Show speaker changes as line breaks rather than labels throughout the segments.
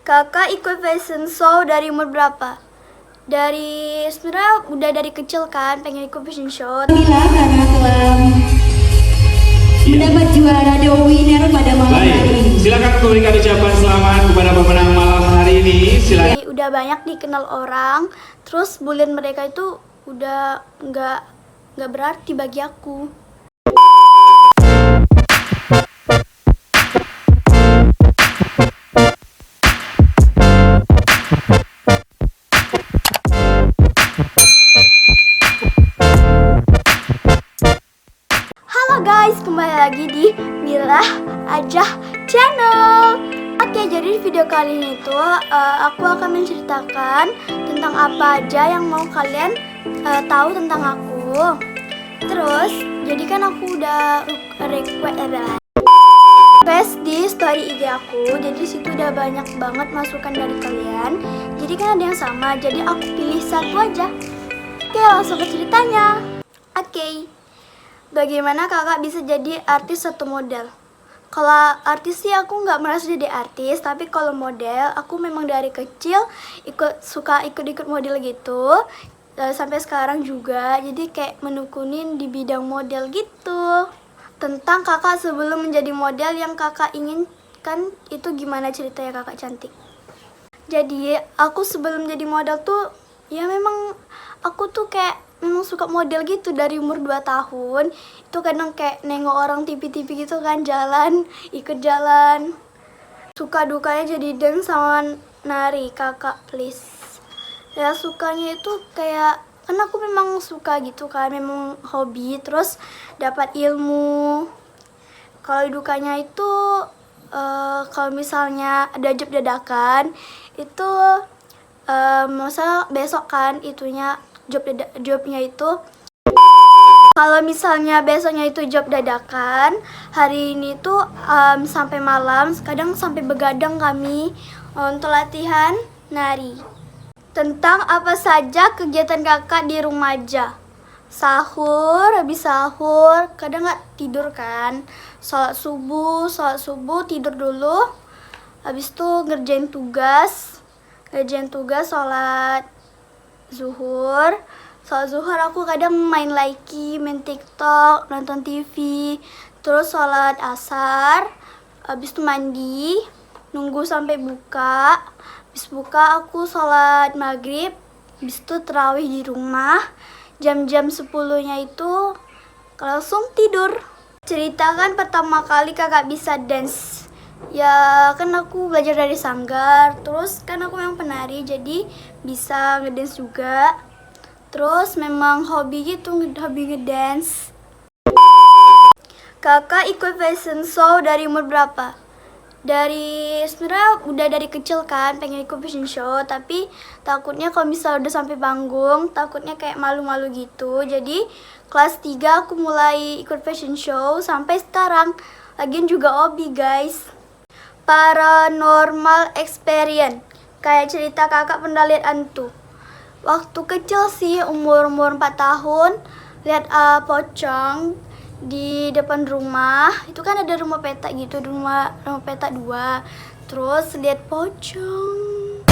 Kakak ikut fashion show dari umur berapa? Sebenarnya udah dari kecil kan pengen ikut fashion show.
Alhamdulillah karena telah mendapat juara The Winner pada malam hari ini.
Silakan memberikan ucapan selamat kepada pemenang malam hari ini. Silakan.
Udah banyak dikenal orang, terus bulian mereka itu udah nggak berarti bagi aku. Halo guys, kembali lagi di Milah Aja Channel. Oke, jadi di video kali ini aku akan menceritakan tentang apa aja yang mau kalian tahu tentang aku. Terus, jadi kan aku udah request di story IG aku. Jadi situ udah banyak banget masukan dari kalian. Jadi kan ada yang sama, jadi aku pilih satu aja. Oke, langsung ke ceritanya. Oke. Bagaimana kakak bisa jadi artis atau model? Kalau artis sih aku nggak merasa jadi artis, tapi kalau model aku memang dari kecil suka ikut model gitu, sampai sekarang juga. Jadi kayak menekunin di bidang model gitu. Tentang kakak sebelum menjadi model yang kakak inginkan itu gimana ceritanya kakak cantik? Jadi aku sebelum jadi model tuh ya memang aku tuh kayak memang suka model gitu dari umur 2 tahun. Itu kadang kayak nengok orang TV-TV gitu kan jalan, ikut jalan. Suka dukanya jadi dance sama nari, kakak please. Ya sukanya itu kayak kan aku memang suka gitu kan, memang hobi, terus dapat ilmu. Kalau dukanya itu kalau misalnya ada job dadakan itu masa besok kan itunya jobnya itu kalau misalnya besoknya itu job dadakan, hari ini tuh sampai malam, kadang sampai begadang kami untuk latihan nari. Tentang apa saja kegiatan kakak di rumah aja? Sahur, habis sahur, kadang nggak tidur kan. Sholat subuh tidur dulu. Habis itu ngerjain tugas, sholat zuhur aku kadang main Likee, main TikTok, nonton TV, terus sholat asar, habis itu mandi, nunggu sampai buka, habis buka aku sholat maghrib, habis itu terawih di rumah, jam 10-nya itu langsung tidur. Ceritakan pertama kali kakak bisa dance. Ya kan aku belajar dari sanggar, terus kan aku memang penari jadi bisa ngedance juga. Terus memang hobi ngedance. Kakak ikut fashion show dari umur berapa? Sebenarnya udah dari kecil kan pengen ikut fashion show, tapi takutnya kalau misalnya udah sampai panggung takutnya kayak malu-malu gitu. Jadi kelas 3 aku mulai ikut fashion show sampai sekarang. Lagian juga hobi guys. Paranormal experience, kayak cerita kakak pernah lihat hantu. Waktu kecil sih, umur 4 tahun, lihat pocong di depan rumah. Itu kan ada rumah petak gitu, rumah petak 2. Terus lihat pocong.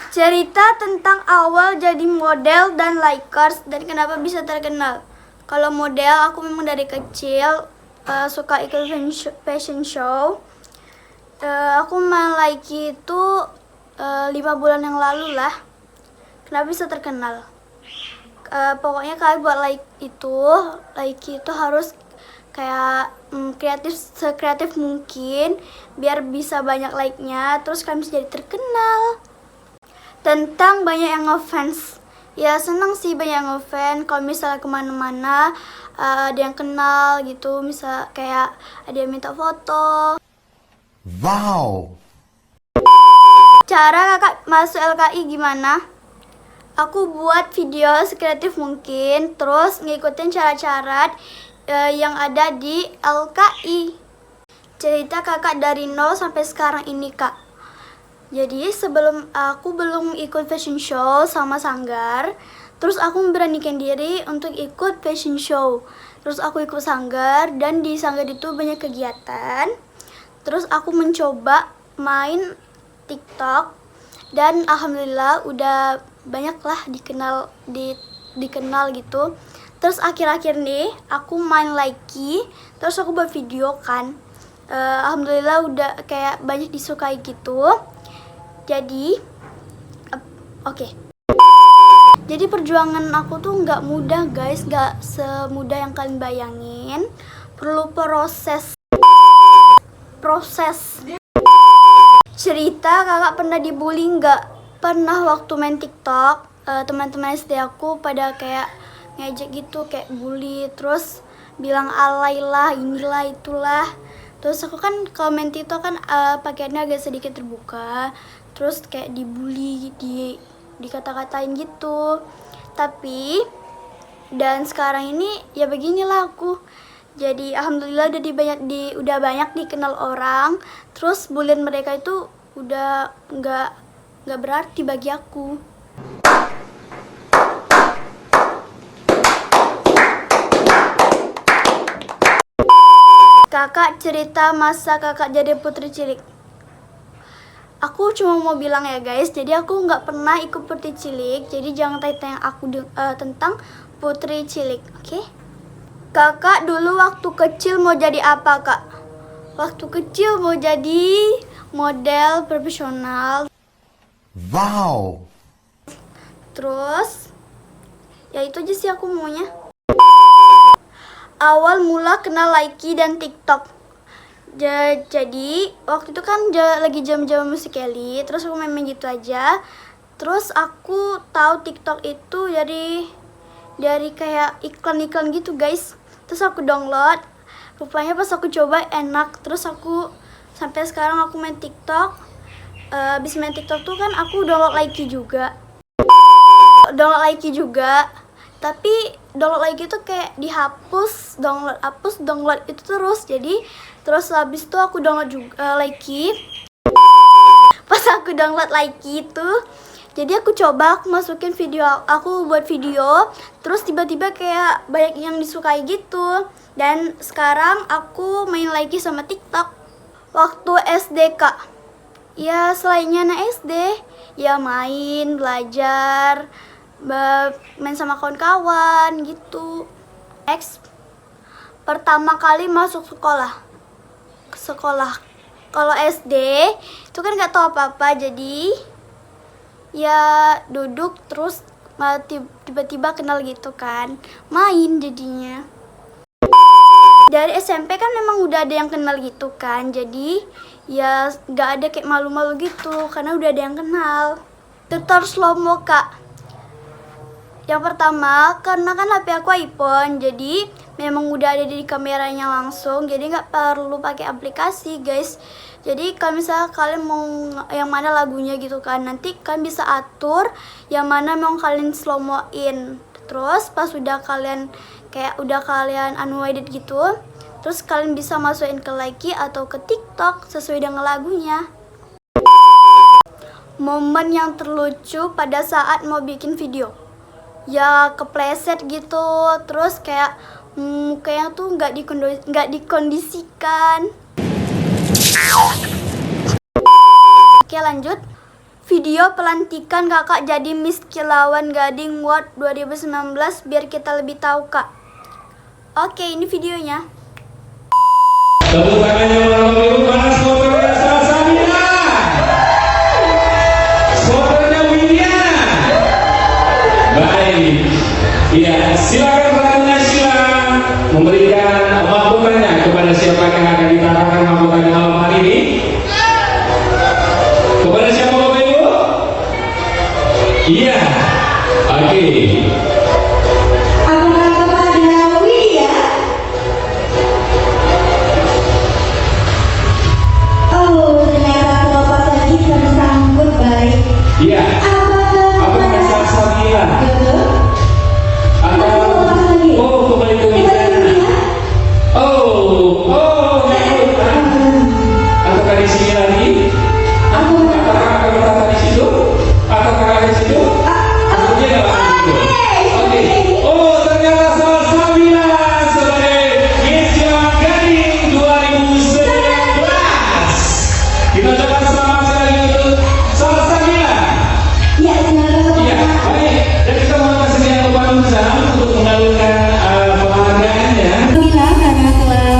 Cerita tentang awal jadi model dan likers dan kenapa bisa terkenal. Kalau model aku memang dari kecil suka ikut fashion show. Aku main Likee itu 5 bulan yang lalu lah. Kenapa bisa terkenal? Pokoknya kalian buat Likee itu harus kayak sekreatif mungkin biar bisa banyak like-nya, terus kalian bisa jadi terkenal. Tentang banyak yang ngefans. Ya senang sih banyak yang ngefans. Kalau misalnya kemana-mana ada yang kenal gitu, misal kayak ada yang minta foto.
Wow.
Cara kakak masuk LKI gimana? Aku buat video sekreatif mungkin, terus ngikutin cara-cara yang ada di LKI. Cerita kakak dari 0 sampai sekarang ini kak. Jadi sebelum aku belum ikut fashion show sama sanggar, terus aku memberanikan diri untuk ikut fashion show. Terus aku ikut sanggar dan di sanggar itu banyak kegiatan. Terus aku mencoba main TikTok dan alhamdulillah udah banyak lah dikenal gitu. Terus akhir-akhir nih aku main lagi, terus aku buat video kan. Alhamdulillah udah kayak banyak disukai gitu. Jadi oke. Jadi perjuangan aku tuh nggak mudah guys, nggak semudah yang kalian bayangin. Perlu proses. Cerita kakak pernah dibully nggak? Pernah waktu main TikTok. Teman-teman SD aku pada kayak ngejek gitu, kayak bully, terus bilang alay lah, inilah itulah. Terus aku kan kalau main TikTok kan pakaiannya agak sedikit terbuka, terus kayak dibully, dikata-katain gitu. Tapi dan sekarang ini ya beginilah aku. Jadi alhamdulillah udah banyak dikenal orang. Terus bulian mereka itu udah nggak berarti bagi aku. Kakak cerita masa kakak jadi putri cilik. Aku cuma mau bilang ya guys, jadi aku nggak pernah ikut putri cilik, jadi jangan tanya aku tentang putri cilik, oke? Kakak dulu waktu kecil mau jadi apa kak? Waktu kecil mau jadi model profesional.
Wow.
Terus, ya itu aja sih aku maunya. Awal mula kenal Likee dan TikTok. Jadi waktu itu kan lagi jam-jam musik Kelly, terus aku main-main gitu aja. Terus aku tahu TikTok itu dari kayak iklan-iklan gitu guys. Terus aku download. Rupanya pas aku coba enak. Terus aku sampai sekarang aku main TikTok. Abis main TikTok tuh kan aku download Likee juga. Tapi download lagi tuh kayak dihapus, download itu terus. Jadi terus habis itu aku download juga Likee. Pas aku download Likee itu, jadi aku coba masukin video, aku buat video, terus tiba-tiba kayak banyak yang disukai gitu. Dan sekarang aku main Likee sama TikTok. Waktu SD kak, ya selainnya anak SD, ya main, belajar, main sama kawan-kawan gitu. Pertama kali masuk sekolah. Kalau SD itu kan nggak tahu apa-apa, jadi ya duduk terus tiba-tiba kenal gitu kan, main jadinya. Dari SMP kan memang udah ada yang kenal gitu kan, jadi ya nggak ada kayak malu-malu gitu karena udah ada yang kenal. Tutor slow-mo kak. Yang pertama, karena kan HP aku iPhone, jadi memang udah ada di kameranya langsung, jadi nggak perlu pakai aplikasi guys. Jadi kalau misalnya kalian mau yang mana lagunya gitu kan, nanti kalian bisa atur yang mana mau kalian slow-moin. Terus pas udah kalian unwinded gitu, terus kalian bisa masukin ke Likee atau ke TikTok sesuai dengan lagunya. Momen yang terlucu pada saat mau bikin video. Ya kepleset gitu, terus kayak mukanya tuh nggak dikondisikan. Oke lanjut. Video pelantikan kakak jadi Miss Kilauan Gading World 2019 biar kita lebih tahu kak. Oke, ini videonya.
Tepuk tangannya untuk para saudaranya Salsabila. Saudaranya Widya. Baik. Iya, silakan bertanya, silakan memberikan masukannya kepada siapa yang akan ditarakan masukannya malam hari ini. Kepada siapa Bapak Ibu? Iya. Oke.
Apakah kepada Widya? Oh, ternyata Bapak tadi tersambut baik.
Iya. Apakah Salsabila?
Betul.
Kembali ke Widya. Oh, baik. Apakah ucapkan selamat sekali untuk Salsabila.
Ya, silakan
Iya, baik. Dan kita mau kasih upah Nuzam untuk mengalurkan penghargaannya.
Bila karena telah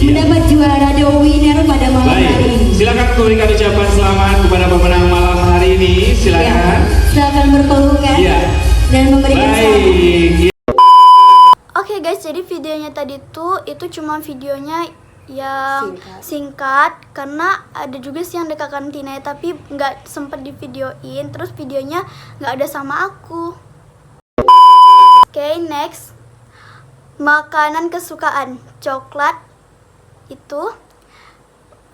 mendapat juara The Winner pada malam hari
Baik,
ini.
silakan memberikan ucapan selamat kepada pemenang malam hari ini.
Ya,
Silakan.
silakan berpelukan
Iya.
dan memberikan selamat.
Baik.
Oke guys, jadi videonya tadi tuh itu cuma videonya yang singkat karena ada juga sih yang dekat kantinnya tapi nggak sempet di videoin, terus videonya nggak ada sama aku. Oke, next, makanan kesukaan coklat. Itu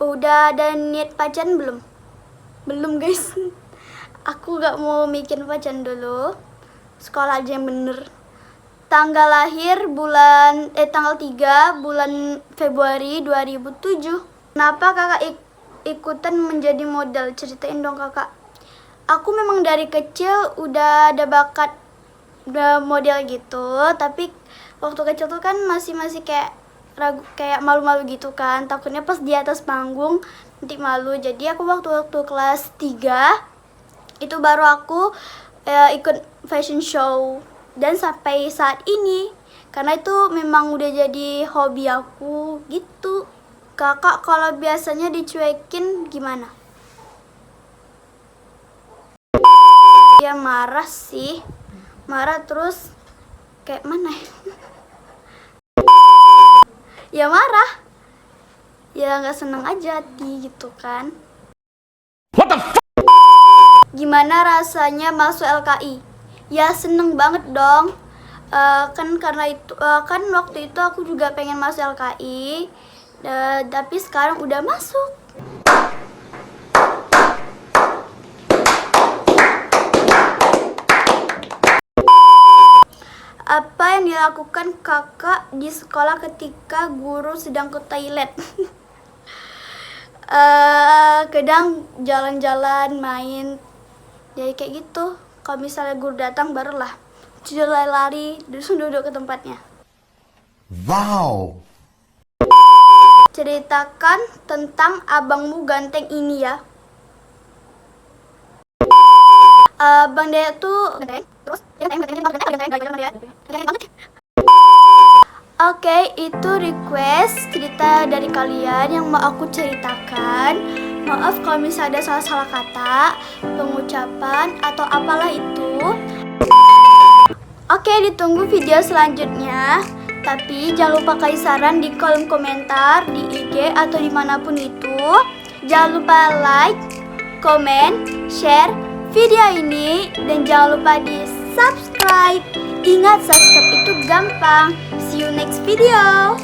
udah ada niat pacaran belum? Belum guys. Aku nggak mau bikin pacaran dulu, sekolah aja yang bener. Tanggal lahir tanggal 3 bulan Februari 2007. Kenapa kakak ikutan menjadi model? Ceritain dong kakak. Aku memang dari kecil udah ada bakat model gitu, tapi waktu kecil tuh kan masih kayak ragu, kayak malu-malu gitu kan. Takutnya pas di atas panggung nanti malu. Jadi aku waktu kelas 3 itu baru aku ikut fashion show. Dan sampai saat ini, karena itu memang udah jadi hobi aku gitu. Kakak kalau biasanya dicuekin gimana? Ya marah sih, marah terus kayak mana ya? Ya marah, ya nggak seneng aja hati gitu kan.
What the fuck?
Gimana rasanya masuk LKI? Ya seneng banget dong. Kan karena itu kan waktu itu aku juga pengen masuk LKI, tapi sekarang udah masuk. Apa yang dilakukan kakak di sekolah ketika guru sedang ke toilet? Kadang jalan-jalan, main, jadi kayak gitu. Kalau misalnya guru datang barulah lari terus duduk ke tempatnya.
Wow.
Ceritakan tentang abangmu ganteng ini ya. Bang Dea tuh ganteng, terus Oke, itu request cerita dari kalian yang mau aku ceritakan. Maaf kalau misalnya ada salah-salah kata, pengucapan, atau apalah itu. Oke, ditunggu video selanjutnya. Tapi jangan lupa kasih saran di kolom komentar, di IG, atau dimanapun itu. Jangan lupa like, komen, share video ini. Dan jangan lupa di subscribe. Ingat, subscribe itu gampang. See you next video.